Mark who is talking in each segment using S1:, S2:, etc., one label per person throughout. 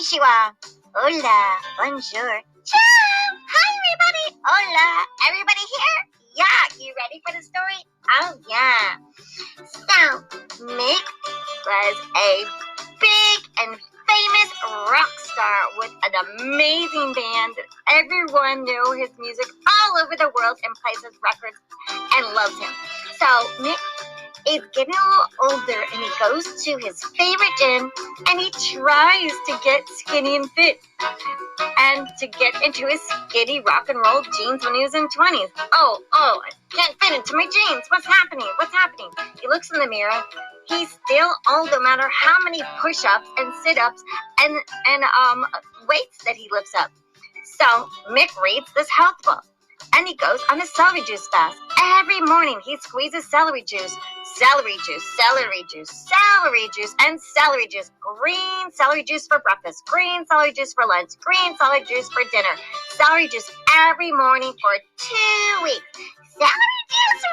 S1: Konnichiwa. Hola. Bonjour. Ciao. Hi, everybody. Hola. Everybody here? Yeah. You ready for the story? Oh, yeah. So, Mick was a big and famous rock star with an amazing band. Everyone knew his music all over the world and plays his records and loves him. So, Mick is getting a little older and he goes to his favorite gym and he tries to get skinny and fit and to get into his skinny rock and roll jeans when he was in 20s. Oh, I can't fit into my jeans. What's happening? He looks in the mirror. He's still old no matter how many push-ups and sit-ups and weights that he lifts up. So Mick reads this health book and he goes on a celery juice fast. Every morning he squeezes celery juice, and celery juice. Green celery juice for breakfast, green celery juice for lunch, green celery juice for dinner. Celery juice every morning for 2 weeks. Celery juice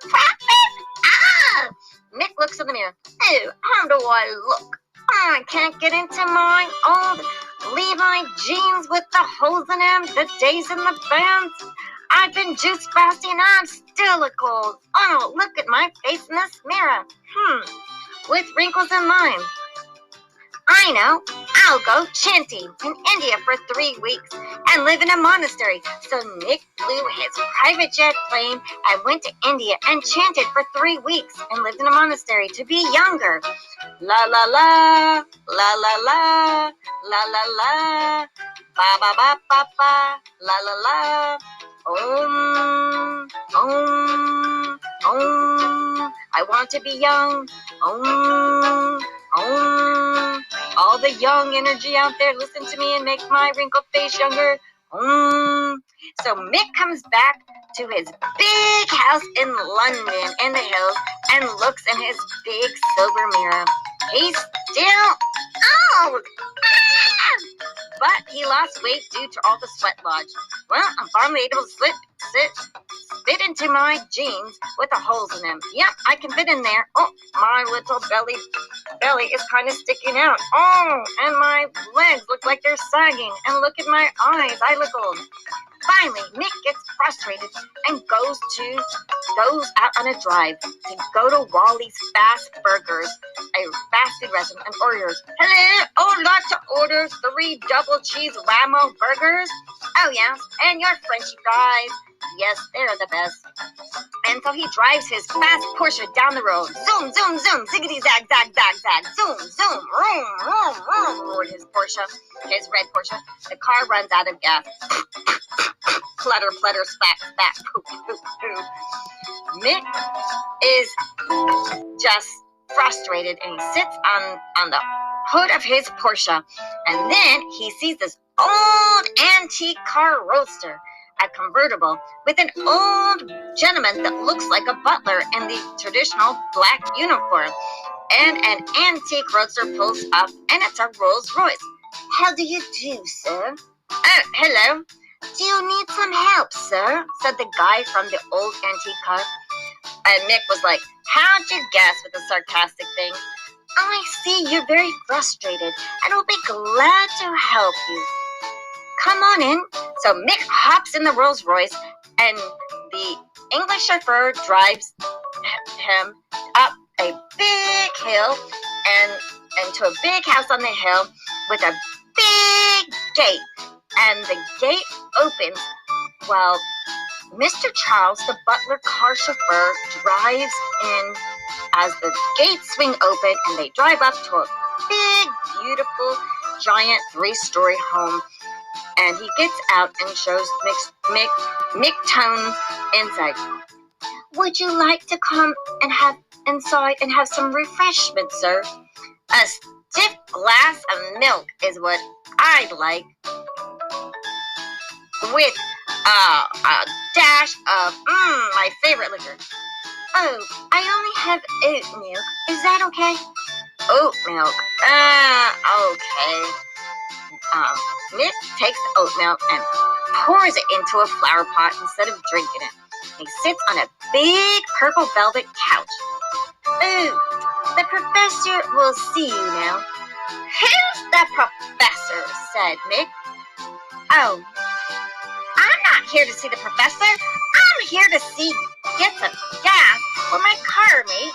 S1: for breakfast? Ah! Mick looks in the mirror. Oh, how do I look? I can't get into my old Levi jeans with the holes in them, the days in the bands. I've been juice fasting and I'm still a cold. Oh, look at my face in this mirror. With wrinkles in mine. I know. I'll go chanty in India for 3 weeks and live in a monastery. So Mick flew his private jet plane and went to India and chanted for 3 weeks and lived in a monastery to be younger. La la la, la la la, la la la, ba ba ba ba ba, la la la. Om, om, om. I want to be young. Om, om. All the young energy out there, listen to me and make my wrinkled face younger. So Mick comes back to his big house in London in the hills and looks in his big silver mirror. He's still old, but he lost weight due to all the sweat lodge. Well, I'm finally able to fit into my jeans with the holes in them. Yep, I can fit in there. Oh, my little belly is kind of sticking out. Oh, and my legs look like they're sagging. And look at my eyes. I look old. Finally, Mick gets frustrated and goes out on a drive to go to Wally's Fast Burgers, a fast food restaurant, and orders. Hello, I would like to order 3 double cheese Whammo burgers. Oh, yes, and your Frenchy fries. Yes, they're the best. And so he drives his fast Porsche down the road. Zoom, zoom, zoom, ziggity, zag, zag, zag, zag. Zoom, zoom, room, room, room, roared his Porsche, his red Porsche. The car runs out of gas. Flutter, flutter, spat, spat, poop, poop, poop. Mick is just frustrated and he sits on the hood of his Porsche. And then he sees this old antique car roadster, a convertible with an old gentleman that looks like a butler in the traditional black uniform. And an antique roadster pulls up and it's a Rolls Royce. How do you do, sir? Oh, hello. Do you need some help, sir? Said the guy from the old antique car. And Mick was like, how'd you guess, with a sarcastic thing? I see you're very frustrated and I'll be glad to help you. Come on in. So Mick hops in the Rolls Royce and the English chauffeur drives him up a big hill and to a big house on the hill with a big gate. And the gate opens while Mr. Charles, the butler car chauffeur, drives in as the gates swing open and they drive up to a big, beautiful, giant 3-story home. And he gets out and shows Mick Tone inside. Would you like to come and have inside and have some refreshment, sir? A stiff glass of milk is what I'd like, with a dash of my favorite liquor. Oh, I only have oat milk. Is that okay? Oat milk. Okay. Mick takes the oat milk and pours it into a flower pot instead of drinking it. He sits on a big purple velvet couch. Oh, the professor will see you now. Who's the professor? professor, said Mick. Oh, I'm not here to see the professor. I'm here to get some gas for my car, mate.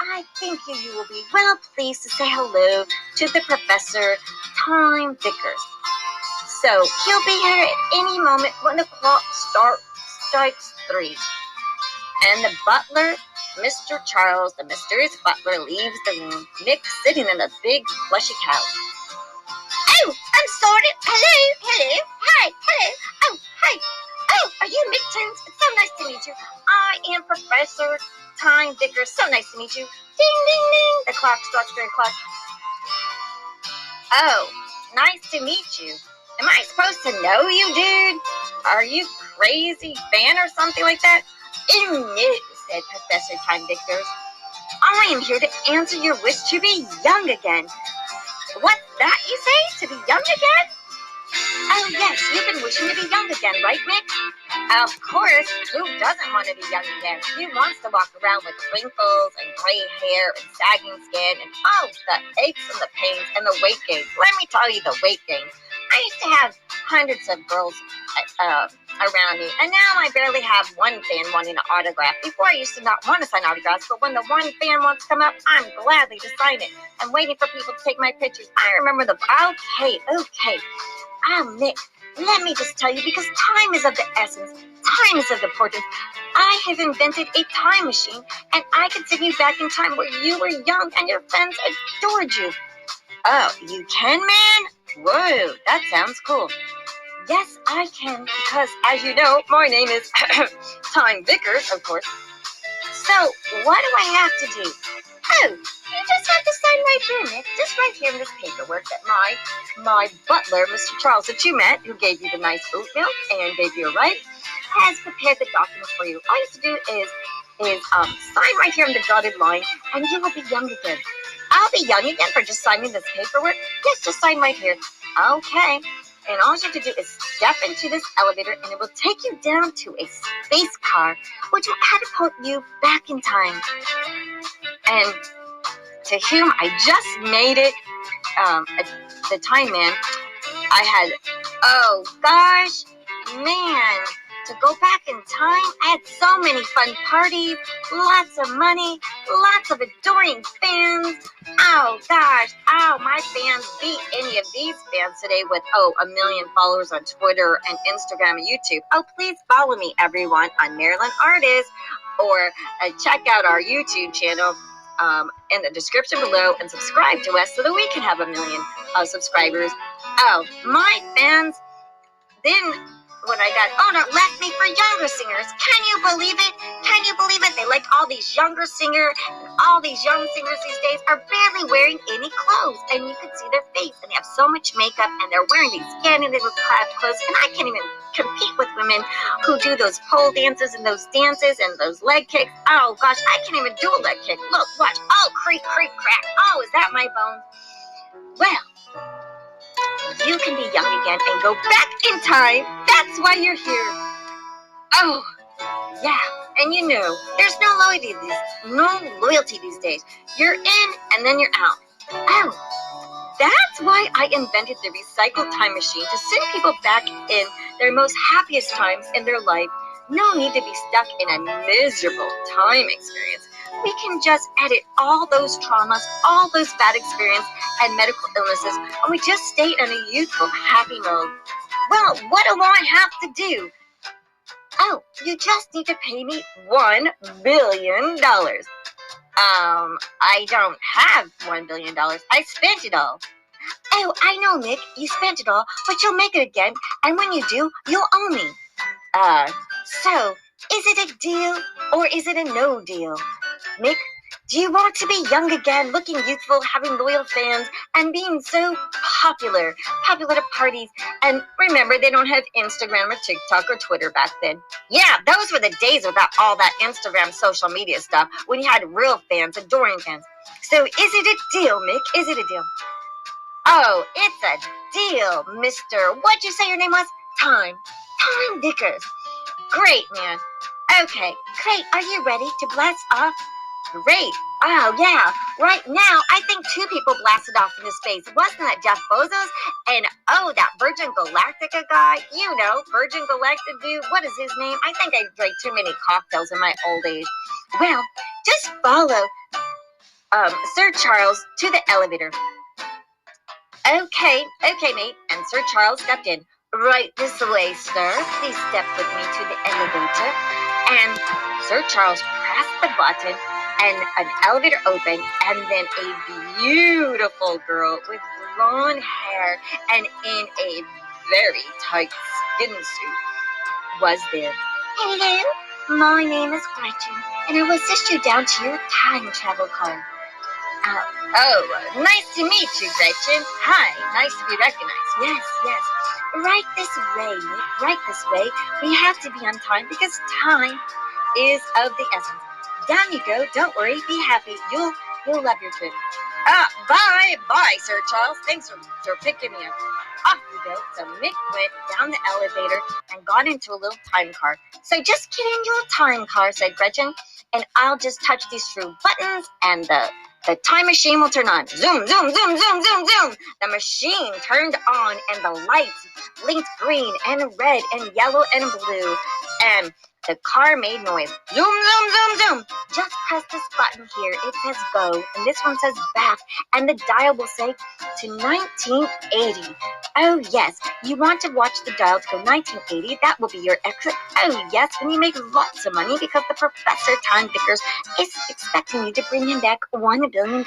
S1: I think you will be well pleased to say hello to the professor, Time Vickers. So he'll be here at any moment when the clock strikes 3. And the butler, Mr. Charles, the mysterious butler, leaves the room. Mick sitting in a big plushy couch. Oh, I'm sorry. Hello. Hi, hello. Oh, hi. Oh, are you Mick Jones? It's so nice to meet you. I am Professor Time Vickers. So nice to meet you. Ding, ding, ding. The clock strikes 3 o'clock. Oh, nice to meet you. Am I supposed to know you, dude? Are you crazy fan or something like that? Oh, no, said Professor Time Vickers. I am here to answer your wish to be young again. What's that you say? To be young again? Oh, yes, you've been wishing to be young again, right, Mick? Of course. Who doesn't want to be young again? Who wants to walk around with wrinkles and gray hair and sagging skin and the aches and the pains and the weight gain? Let me tell you the weight gain. I used to have hundreds of girls around me, and now I barely have one fan wanting an autograph. Before I used to not want to sign autographs, but when the one fan wants to come up, I'm gladly to sign it. I'm waiting for people to take my pictures. I remember okay. Oh, Mick, let me just tell you, because time is of the essence, time is of the importance. I have invented a time machine, and I can send you back in time where you were young and your friends adored you. Oh, you can, man? Whoa, that sounds cool. Yes, I can, because, as you know, my name is Time Vickers, of course. So, what do I have to do? Oh, you just have to sign right here, Mick. Just right here in this paperwork that my butler, Mr. Charles, that you met, who gave you the nice oat milk and gave you a ride, has prepared the documents for you. All you have to do is sign right here on the dotted line, and you will be young again. I'll be young again for just signing this paperwork? Yes, just sign right here. Okay. And all you have to do is step into this elevator, and it will take you down to a space car, which will catapult you back in time. And to whom I just made it, the time man, I had, oh gosh, man, to go back in time, I had so many fun parties, lots of money, lots of adoring fans. Oh gosh, my fans beat any of these fans today with, 1 million followers on Twitter and Instagram and YouTube. Oh, please follow me, everyone, on Marilyn Artist, or check out our YouTube channel in the description below and subscribe to us so that we can have 1 million subscribers. Oh, my fans, then when I got left me for younger singers. Can you believe it? Can you believe it? They like all these younger singers, and all these young singers these days are barely wearing any clothes, and you can see their face, and they have so much makeup, and they're wearing these skinny little clad clothes, and I can't even compete with women who do those pole dances and those dances and those leg kicks. Oh gosh, I can't even do a leg kick. Look, watch. Oh, creak, creak, crack. Oh, is that my bone? Well, you can be young again and go back in time. That's why you're here. Oh, yeah. And you know, there's no loyalty these days. You're in and then you're out. Oh, that's why I invented the recycled time machine, to send people back in their most happiest times in their life. No need to be stuck in a miserable time experience. We can just edit all those traumas, all those bad experiences and medical illnesses, and we just stay in a youthful, happy mode. Well, what do I have to do? Oh, you just need to pay me $1 billion. I don't have $1 billion. I spent it all. Oh, I know, Mick, you spent it all, but you'll make it again, and when you do, you'll owe me. So, is it a deal, or is it a no deal? Mick, do you want to be young again, looking youthful, having loyal fans, and being so popular at parties? And remember, they don't have Instagram or TikTok or Twitter back then. Yeah, those were the days without all that Instagram social media stuff, when you had real fans, adoring fans. So is it a deal, Mick? Is it a deal? Oh, it's a deal, Mr. What'd you say your name was? Time Vickers. Great, man. Okay, great. Are you ready to blast off? Great. Oh, yeah. Right now, I think 2 people blasted off into space. Wasn't that Jeff Bezos? And, that Virgin Galactica guy. You know, Virgin Galactic dude. What is his name? I think I drank too many cocktails in my old age. Well, just follow Sir Charles to the elevator. Okay, mate. And Sir Charles stepped in. Right this way, sir. Please step with me to the elevator. And Sir Charles pressed the button, and an elevator opened, and then a beautiful girl with blonde hair and in a very tight skin suit was there. Hello, my name is Gretchen, and I will assist you down to your time travel car. Nice to meet you, Gretchen. Hi, nice to be recognized. Yes. Right this way, Mick. Right this way. We have to be on time because time is of the essence. Down you go. Don't worry. Be happy. You'll love your trip. Bye, Sir Charles. Thanks for picking me up. Off you go. So Mick went down the elevator and got into a little time car. So just get in your time car, said Gretchen, and I'll just touch these 3 buttons, and the time machine will turn on. Zoom, zoom, zoom, zoom, zoom, zoom. The machine turned on, and the lights blinked green and red and yellow and blue. And the car made noise. Zoom, zoom, zoom, zoom. Just press this button here. It says go, and this one says back, and the dial will say to 1980. Oh, yes, you want to watch the dial to go 1980. That will be your exit. Oh, yes, when you make lots of money because the Professor Time Vickers is expecting you to bring him back $1 billion.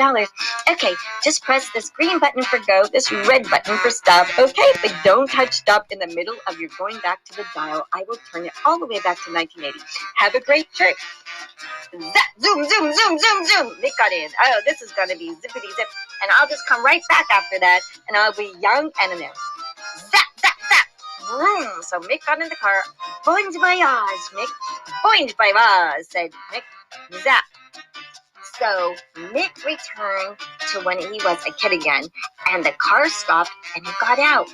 S1: Okay, just press this green button for go, this red button for stop. Okay, but don't touch stop in the middle of your going back to the dial. I will turn it all the way back to 1980. Have a great trip. Zap, zoom, zoom, zoom, zoom, zoom. Mick got in. Oh, this is going to be zippity zip. And I'll just come right back after that, and I'll be young and anew. Zap, zap, zap. Vroom. So Mick got in the car. Bon voyage, Mick. Bon voyage, said Mick. Zap. So Mick returned to when he was a kid again, and the car stopped, and he got out.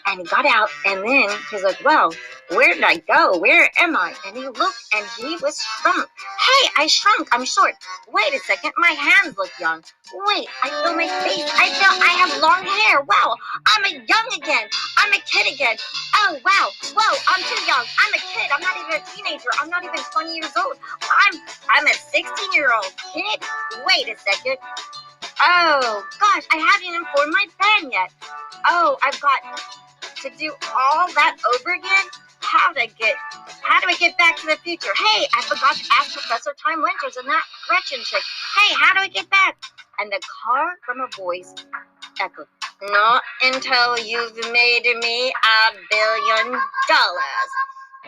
S1: And then he's like, well, where did I go? Where am I? And he looked, and he was shrunk. Hey, I shrunk. I'm short. Wait a second. My hands look young. Wait, I feel my face. I have long hair. Wow, I'm a young again. I'm a kid again. Oh, wow. Whoa, I'm too young. I'm a kid. I'm not even a teenager. I'm not even 20 years old. I'm a 16-year-old kid. Wait a second. Oh, gosh, I haven't even formed my plan yet. Oh, I've got to do all that over again? How do I get back to the future? Hey, I forgot to ask Professor Time Winters and that Gretchen chick. Hey, how do I get back? And the car from a voice echoed. Not until you've made me $1 billion.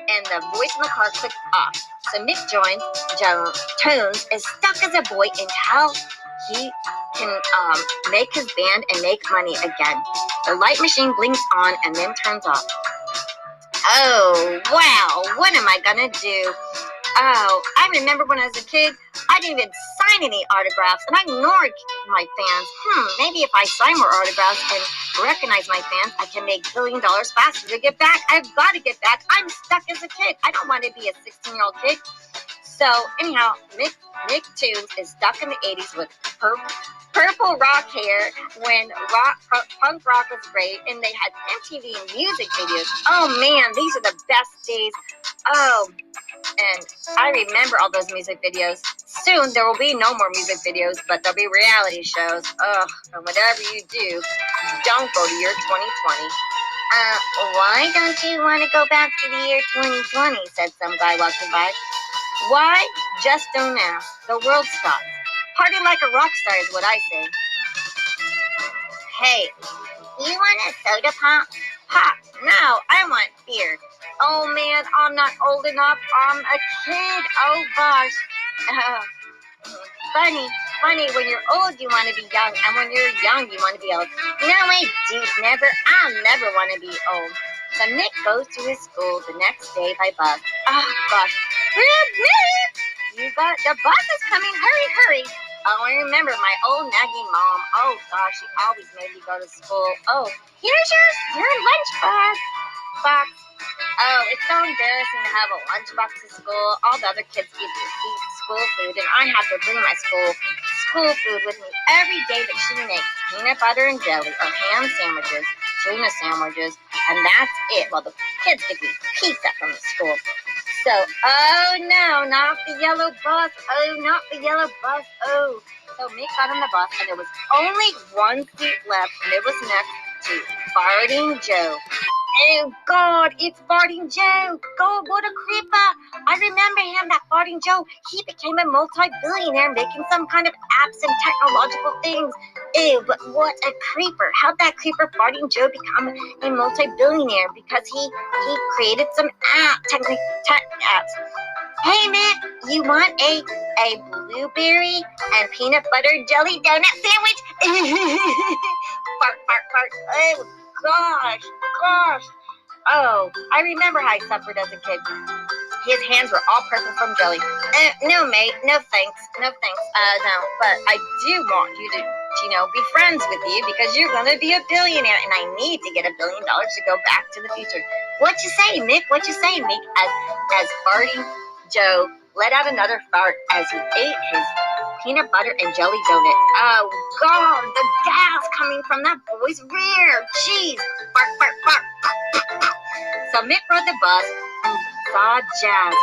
S1: And the voice in the car clicked off. So Mick Jones is stuck as a boy until he can make his band and make money again. The light machine blinks on and then turns off. Oh, wow, what am I gonna do? Oh, I remember when I was a kid, I didn't even sign any autographs, and I ignored my fans. Maybe if I sign more autographs and recognize my fans, I can make $1 billion faster to get back. I've got to get back. I'm stuck as a kid. I don't want to be a 16-year-old kid. So, anyhow, Mick Tunes is stuck in the 80s with purple rock hair when punk rock was great, and they had MTV and music videos. Oh, man, these are the best days. Oh, and I remember all those music videos. Soon, there will be no more music videos, but there'll be reality shows. Ugh, and whatever you do, don't go to year 2020. Why don't you want to go back to the year 2020, said some guy walking by. Why? Just don't ask. The world stops. Party like a rock star is what I say. Hey, you want a soda pop? Pop. No, I want beer. Oh, man, I'm not old enough. I'm a kid. Oh, gosh. Funny. When you're old, you want to be young. And when you're young, you want to be old. No, I do. Never. I'll never want to be old. So Mick goes to his school the next day by bus. Oh, gosh. You got the bus is coming. Hurry. Oh, I remember my old nagging mom. Oh, gosh, she always made me go to school. Oh, here's your lunch box. Oh, it's so embarrassing to have a lunchbox to school. All the other kids eat school food, and I had to bring my school food with me every day that she makes. Peanut butter and jelly, or ham sandwiches, tuna sandwiches, and that's it. Well, the kids give me pizza from the school. So, oh no, not the yellow bus. Oh, not the yellow bus. Oh. So Mick got on the bus, and there was only one seat left, and it was next to Farting Joe. Oh, God, it's Farting Joe. God, what a creeper. I remember him, that Farting Joe. He became a multi-billionaire making some kind of apps and technological things. Ew, but what a creeper. How'd that creeper Farting Joe become a multi-billionaire? Because he created some tech apps. Hey, Mick, you want a blueberry and peanut butter jelly donut sandwich? Fart, fart, fart. Oh, gosh. Oh, I remember how he suffered as a kid. His hands were all purple from jelly. No, mate, no thanks. No, but I do want you to, be friends with you because you're going to be a billionaire and I need to get $1 billion to go back to the future. What you say, Mick? As Farting Joe let out another fart as he ate his peanut butter and jelly donut. Oh, God, the gas coming from that boy's rear. Jeez. Fart, fart, fart. So Mick rode the bus and saw Jazz.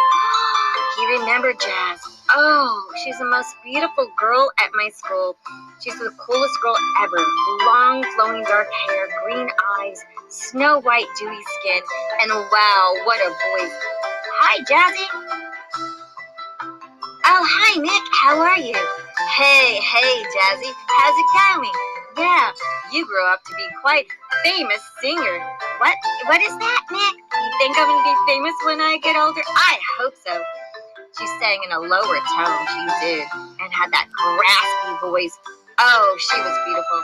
S1: He remembered Jazz. Oh, she's the most beautiful girl at my school. She's the coolest girl ever. Long, flowing dark hair, green eyes, snow white, dewy skin, and wow, what a voice. Hi, Jazzy. Oh, hi, Mick. How are you? Hey, Jazzy. How's it going? Yeah, you grew up to be quite famous singer. What is that, Mick? You think I'm going to be famous when I get older? I hope so. She sang in a lower tone, she did, and had that raspy voice. Oh, she was beautiful.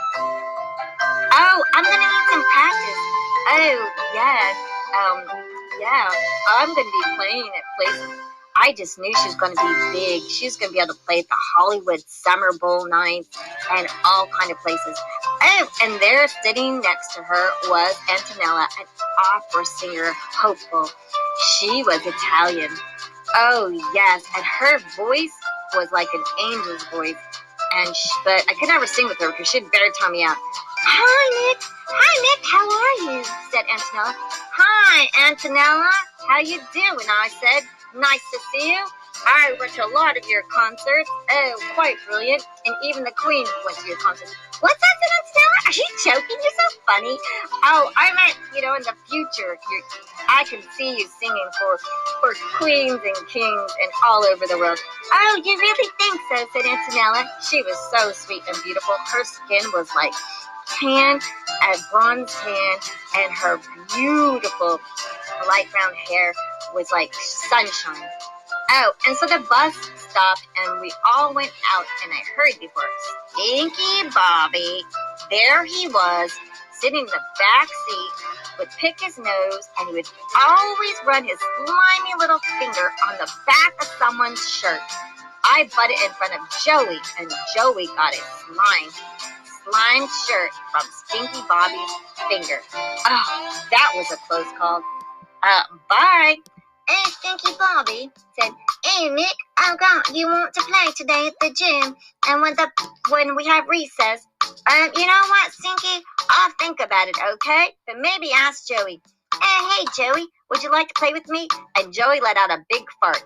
S1: Oh, I'm going to need some practice. Oh, yeah, I'm going to be playing at places. I just knew she was going to be big. She's going to be able to play at the Hollywood Summer Bowl nights and all kind of places. Oh, and there sitting next to her was Antonella, an opera singer, hopeful. She was Italian. Oh, yes, and her voice was like an angel's voice. But I could never sing with her because she'd better tell me out. Hi, Mick, how are you? Said Antonella. Hi, Antonella, how you doing? I said. Nice to see you. I went to a lot of your concerts. Oh, quite brilliant. And even the Queen went to your concert. What's that, Antonella? Are you joking? You're so funny. Oh, I meant, in the future, I can see you singing for queens and kings and all over the world. Oh, you really think so? Said Antonella. She was so sweet and beautiful. Her skin was like tan, a bronze tan, and her beautiful light brown hair was like sunshine. Oh, and so the bus stopped and we all went out and I hurried before Stinky Bobby. There he was, sitting in the back seat, would pick his nose and he would always run his slimy little finger on the back of someone's shirt. I butted in front of Joey and Joey got a slimed shirt from Stinky Bobby's finger. Oh, that was a close call. Bye. Hey, Stinky Bobby said, hey, Mick, oh, God, you want to play today at the gym? And when we have recess, you know what, Stinky? I'll think about it, okay? But maybe ask Joey. Hey, Joey, would you like to play with me? And Joey let out a big fart.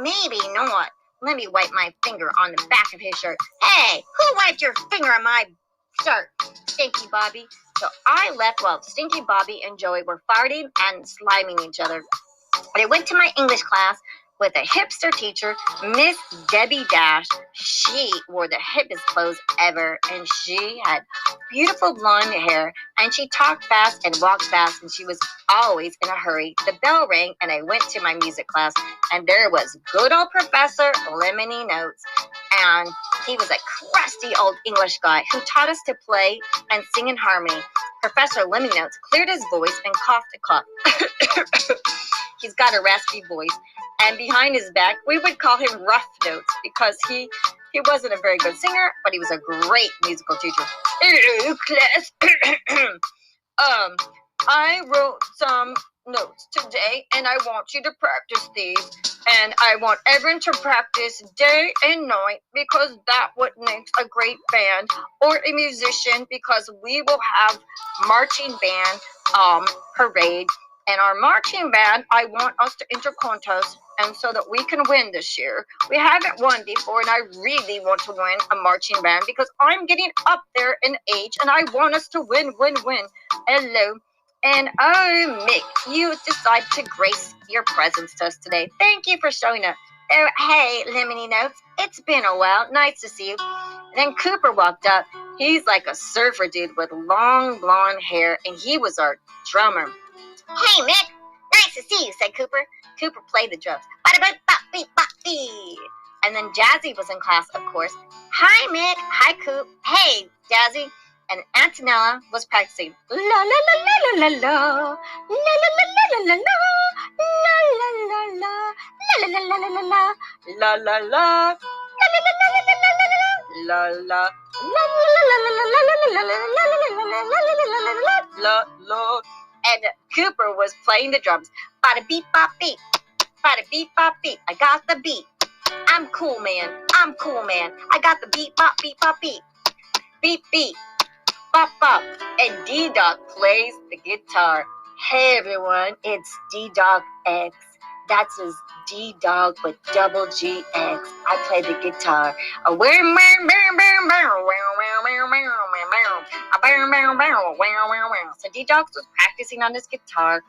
S1: Maybe not. Let me wipe my finger on the back of his shirt. Hey, who wiped your finger on my shirt? Stinky Bobby. So I left while Stinky Bobby and Joey were farting and sliming each other. I went to my English class with a hipster teacher, Miss Debbie Dash. She wore the hippest clothes ever, and she had beautiful blonde hair, and she talked fast and walked fast, and she was always in a hurry. The bell rang, and I went to my music class, and there was good old Professor Lemony Notes, and he was a crusty old English guy who taught us to play and sing in harmony. Professor Lemony Notes cleared his voice and coughed a cough. He's got a raspy voice, and behind his back, we would call him Rough Notes because he wasn't a very good singer, but he was a great musical teacher. Hello, class. I wrote some notes today, and I want you to practice these. And I want everyone to practice day and night, because that's what makes a great band or a musician, because we will have marching band parade. And our marching band, I want us to enter contests, and so that we can win this year. We haven't won before, and I really want to win a marching band because I'm getting up there in age, and I want us to win. Hello. And oh, Mick, you decided to grace your presence to us today. Thank you for showing up. Oh, hey, Lemony Notes. It's been a while. Nice to see you. And then Cooper walked up. He's like a surfer dude with long blonde hair, and he was our drummer. Hey, Mick. Nice to see you, said Cooper. Cooper played the drums. Ba-da-ba-ba-bee-ba-bee. And then Jazzy was in class, of course. Hi, Mick. Hi, Coop. Hey, Jazzy. And Antonella was practicing. La la la la la la la. La la la la la la la. La la la la la la. La la la la la. La la la. La la. And Cooper was playing the drums. Bada beep bop beep. Bada beep bop beep. I got the beat. I'm cool, man. I got the beat bop beep bop beep. Beep beep. Bop bop. And D-Dog plays the guitar. Hey everyone, it's D-Dog X. That's his D-Dog with double G-X. I play the guitar. So D-Dog was practicing on his guitar,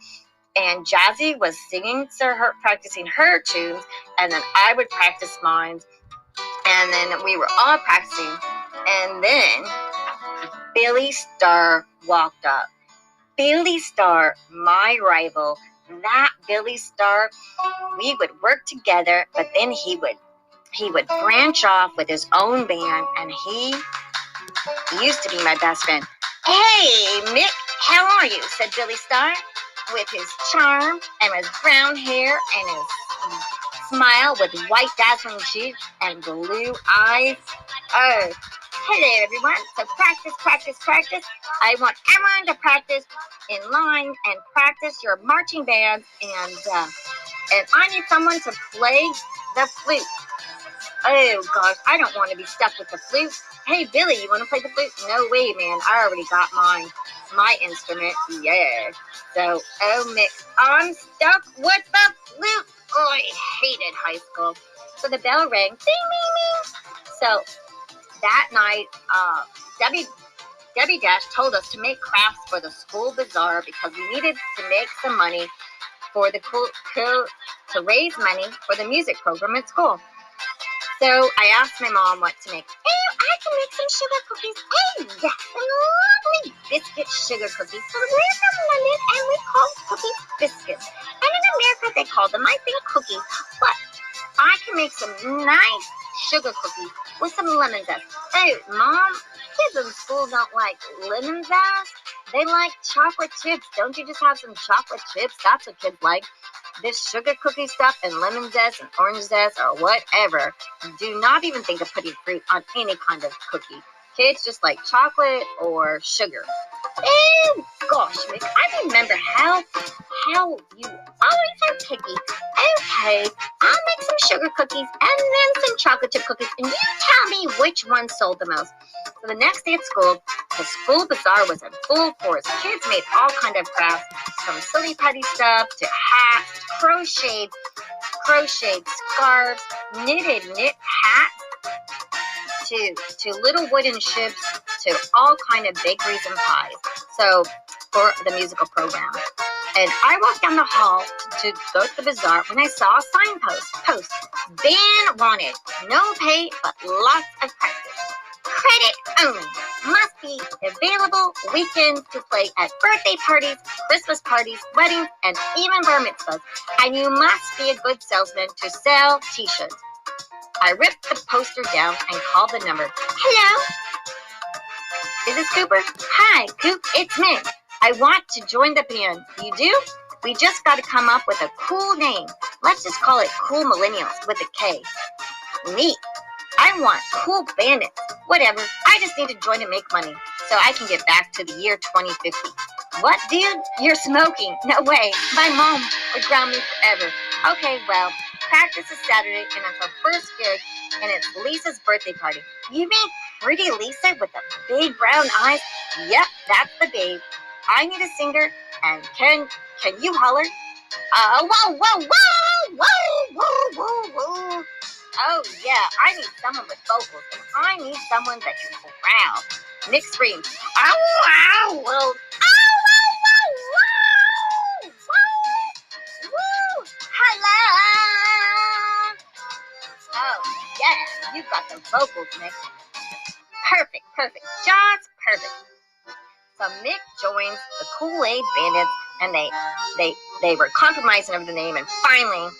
S1: and Jazzy was singing to her, practicing her tunes, and then I would practice mine, and then we were all practicing, and then Billy Starr walked up. Billy Starr, my rival. That Billy Starr, we would work together, but then he would branch off with his own band, and he used to be my best friend. Hey, Mick, how are you? Said Billy Starr, with his charm and his brown hair and his smile with white dazzling cheeks and blue eyes. Oh, hello everyone. So practice. I want everyone to practice in line and practice your marching bands, and I need someone to play the flute. Oh gosh, I don't want to be stuck with the flute. Hey Billy, you want to play the flute? No way, man. I already got mine. My instrument. Yeah. So, oh Mick, I'm stuck with the flute. Oh, I hated high school. So the bell rang. Ding, ding, ding. So that night, Debbie Dash told us to make crafts for the school bazaar because we needed to make some money for the to raise money for the music program at school. So I asked my mom what to make. Oh, I can make some sugar cookies. Oh, yes, some lovely biscuit sugar cookies. So we're from London, and we call cookies biscuits. And in America, they call them, I think, cookies. But I can make some nice sugar cookies with some lemon zest. Oh, Mom, kids in school don't like lemon zest. They like chocolate chips. Don't you just have some chocolate chips? That's what kids like. This sugar cookie stuff and lemon zest and orange zest or whatever. Do not even think of putting fruit on any kind of cookie. Kids just like chocolate or sugar. Oh gosh, Mick, I remember how you always are picky. Okay, I'll make some sugar cookies and then some chocolate chip cookies, and you tell me which one sold the most. So the next day at school, the school bazaar was in full force. Kids made all kind of crafts, from silly putty stuff to hats, crocheted scarves, knit hats, to little wooden ships, to all kind of bakeries and pies. So for the musical program. And I walked down the hall to go to the bazaar when I saw a signpost. Band wanted, no pay, but lots of practice. Credit only. Must be available weekends to play at birthday parties, Christmas parties, weddings, and even bar mitzvahs. And you must be a good salesman to sell t-shirts. I ripped the poster down and called the number. Hello? Is this Cooper? Hi, Coop, it's me. I want to join the band. You do? We just got to come up with a cool name. Let's just call it Cool Millennials with a K. Neat. I want Cool Bandits. Whatever. I just need to join and make money so I can get back to the year 2050. What, dude? You're smoking. No way. My mom would ground me forever. Okay, well, practice is Saturday, and it's our first gig, and it's Lisa's birthday party. You mean pretty Lisa with the big brown eyes? Yep, that's the babe. I need a singer, and can you holler? Whoa, whoa, whoa, whoa, whoa, whoa, whoa. Oh, yeah, I need someone with vocals, and I need someone that can growl. Nick screams, ow, ow, whoa, ow, ow, whoa, whoa, woo, hello. Oh, yeah, you got the vocals, Mick. Perfect, just perfect. So Mick joins the Kool-Aid Bandits, and they were compromising over the name, and finally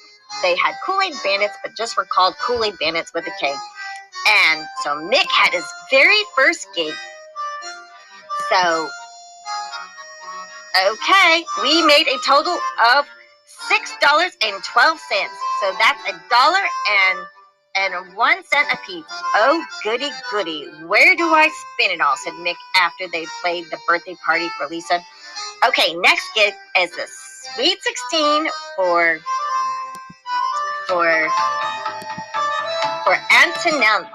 S1: they had Kool-Aid Bandits, but just were called Kool-Aid Bandits with a K. And so Mick had his very first gig. So, okay, we made a total of $6.12. So that's $1.01 a piece. Oh, goody, goody. Where do I spend it all? Said Mick after they played the birthday party for Lisa. Okay, next gig is the Sweet 16 for Antonella.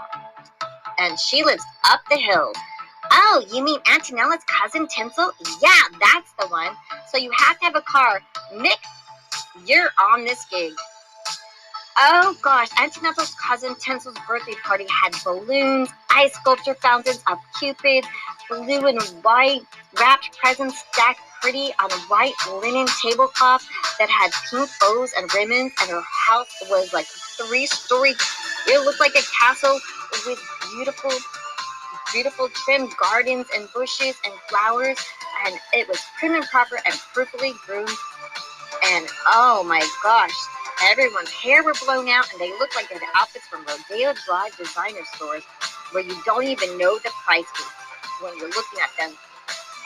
S1: And she lives up the hill. Oh, you mean Antonella's cousin Tinsel? Yeah, that's the one. So you have to have a car. Mick, you're on this gig. Oh gosh, Antonella's cousin Tinsel's birthday party had balloons, ice sculpture fountains of Cupids, blue and white wrapped presents stacked pretty on a white linen tablecloth that had pink bows and ribbons, and her house was like a 3-story. It looked like a castle with beautiful trimmed gardens and bushes and flowers, and it was prim and proper and perfectly groomed. And oh my gosh, everyone's hair were blown out, and they looked like they had outfits from Rodeo Drive designer stores where you don't even know the prices when you're looking at them,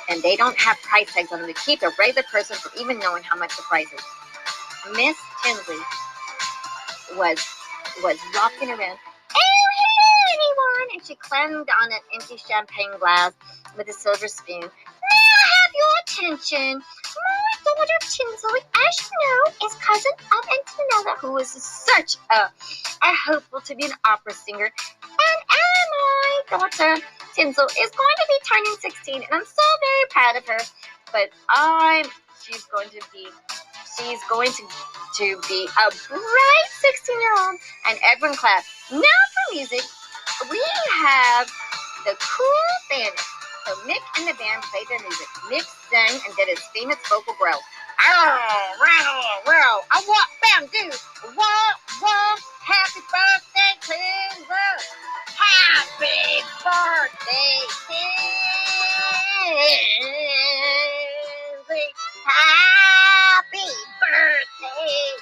S1: and they don't have price tags on them to keep a regular person from even knowing how much the price is. Miss Tinsley was walking around. Oh, hello, anyone! And she climbed on an empty champagne glass with a silver spoon. May I have your attention? My daughter Tinsley, as you know, is cousin of Antonella, who is such a hopeful to be an opera singer. And my daughter Tinsel is going to be turning 16, and I'm so very proud of her. But she's going to be a bright 16-year-old. And everyone clapped. Now for music, we have the Cool Bandits. So Mick and the band played their music. Mick sang and did his famous vocal growl. I want bamboo. Whoa, happy birthday, Tinsel. Happy birthday, Tinsel. Happy birthday,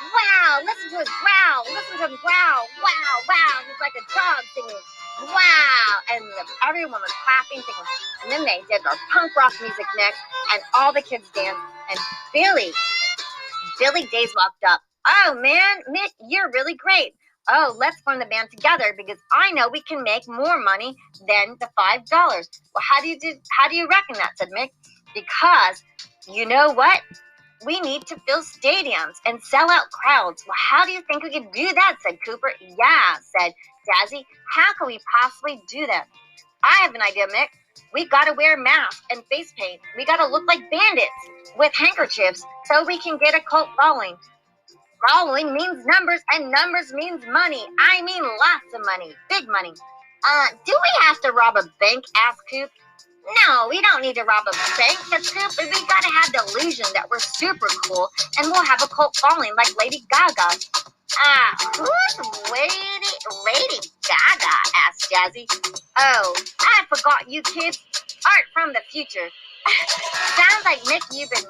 S1: Wow, listen to his growl. Listen to him growl. Wow. He's like a dog singing. Wow. And everyone was clapping, singing. And then they did their punk rock music next, and all the kids danced. And Billy Days walked up. Oh, man, Mick, you're really great. Oh, let's form the band together because I know we can make more money than the $5. Well, how do you reckon that? Said Mick. Because you know what? We need to fill stadiums and sell out crowds. Well, how do you think we could do that? Said Cooper. Yeah, said Dazzy. How can we possibly do that? I have an idea, Mick. We gotta wear masks and face paint. We gotta look like bandits with handkerchiefs so we can get a cult following. Following means numbers, and numbers means money. I mean lots of money. Big money. Do we have to rob a bank? Asked Coop. No, we don't need to rob a bank, said Coop, but we gotta have the illusion that we're super cool, and we'll have a cult following like Lady Gaga. Who's Lady Gaga? Asked Jazzy. Oh, I forgot you kids aren't from the future. Sounds like Mick, you've been